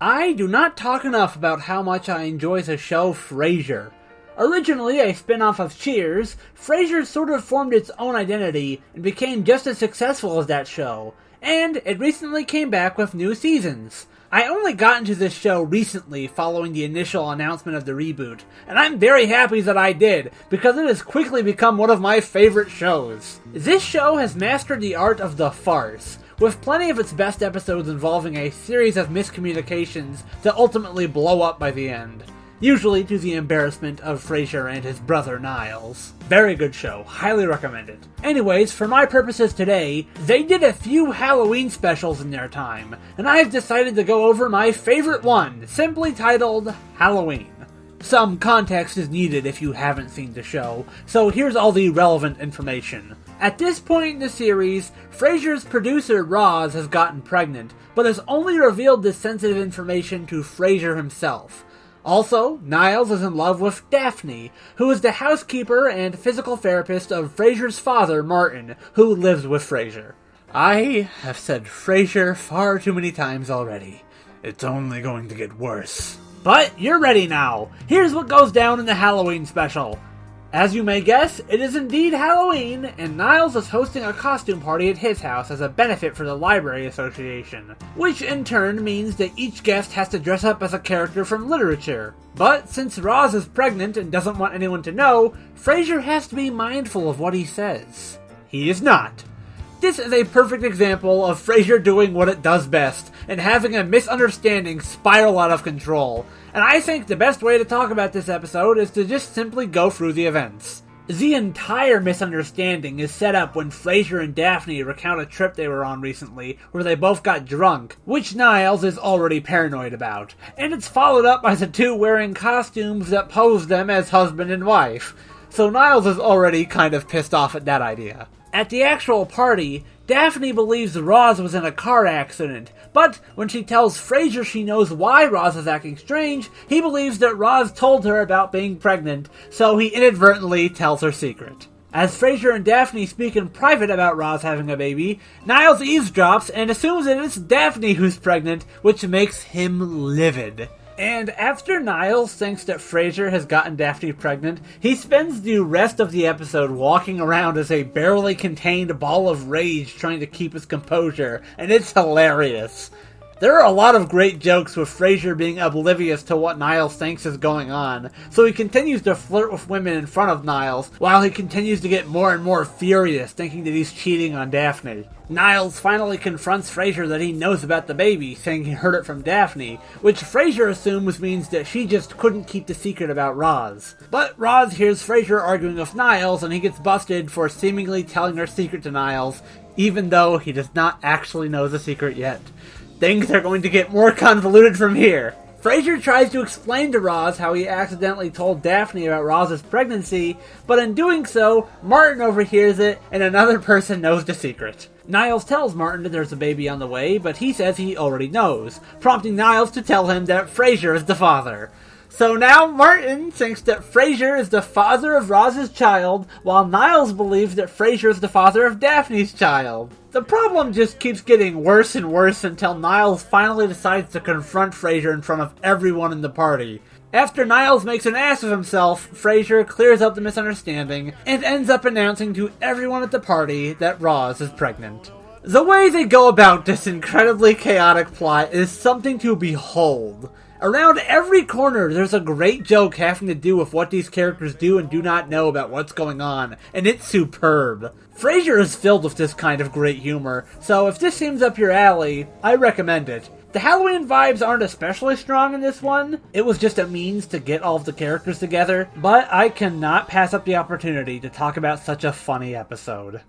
I do not talk enough about how much I enjoy the show Frasier. Originally a spin-off of Cheers, Frasier sort of formed its own identity and became just as successful as that show, and it recently came back with new seasons. I only got into this show recently following the initial announcement of the reboot, and I'm very happy that I did, because it has quickly become one of my favorite shows. This show has mastered the art of the farce, with plenty of its best episodes involving a series of miscommunications that ultimately blow up by the end. Usually to the embarrassment of Frasier and his brother Niles. Very good show, highly recommend it. Anyways, for my purposes today, they did a few Halloween specials in their time, and I've decided to go over my favorite one, simply titled Halloween. Some context is needed if you haven't seen the show, so here's all the relevant information. At this point in the series, Frasier's producer Roz has gotten pregnant, but has only revealed this sensitive information to Frasier himself. Also, Niles is in love with Daphne, who is the housekeeper and physical therapist of Frasier's father, Martin, who lives with Frasier. I have said Frasier far too many times already. It's only going to get worse. But you're ready now. Here's what goes down in the Halloween special. As you may guess, it is indeed Halloween, and Niles is hosting a costume party at his house as a benefit for the Library Association, which in turn means that each guest has to dress up as a character from literature. But since Roz is pregnant and doesn't want anyone to know, Frasier has to be mindful of what he says. He is not. This is a perfect example of Frasier doing what it does best, and having a misunderstanding spiral out of control. And I think the best way to talk about this episode is to just simply go through the events. The entire misunderstanding is set up when Frasier and Daphne recount a trip they were on recently, where they both got drunk, which Niles is already paranoid about. And it's followed up by the two wearing costumes that pose them as husband and wife. So Niles is already kind of pissed off at that idea. At the actual party, Daphne believes Roz was in a car accident, but when she tells Frasier she knows why Roz is acting strange, he believes that Roz told her about being pregnant, so he inadvertently tells her secret. As Frasier and Daphne speak in private about Roz having a baby, Niles eavesdrops and assumes that it's Daphne who's pregnant, which makes him livid. And after Niles thinks that Frasier has gotten Daphne pregnant, he spends the rest of the episode walking around as a barely contained ball of rage trying to keep his composure, and it's hilarious. There are a lot of great jokes with Frasier being oblivious to what Niles thinks is going on, so he continues to flirt with women in front of Niles, while he continues to get more and more furious, thinking that he's cheating on Daphne. Niles finally confronts Frasier that he knows about the baby, saying he heard it from Daphne, which Frasier assumes means that she just couldn't keep the secret about Roz. But Roz hears Frasier arguing with Niles, and he gets busted for seemingly telling her secret to Niles, even though he does not actually know the secret yet. Things are going to get more convoluted from here. Frasier tries to explain to Roz how he accidentally told Daphne about Roz's pregnancy, but in doing so, Martin overhears it and another person knows the secret. Niles tells Martin that there's a baby on the way, but he says he already knows, prompting Niles to tell him that Frasier is the father. So now Martin thinks that Frasier is the father of Roz's child, while Niles believes that Frasier is the father of Daphne's child. The problem just keeps getting worse and worse until Niles finally decides to confront Frasier in front of everyone in the party. After Niles makes an ass of himself, Frasier clears up the misunderstanding and ends up announcing to everyone at the party that Roz is pregnant. The way they go about this incredibly chaotic plot is something to behold. Around every corner, there's a great joke having to do with what these characters do and do not know about what's going on, and it's superb. Frasier is filled with this kind of great humor, so if this seems up your alley, I recommend it. The Halloween vibes aren't especially strong in this one. It was just a means to get all of the characters together, but I cannot pass up the opportunity to talk about such a funny episode.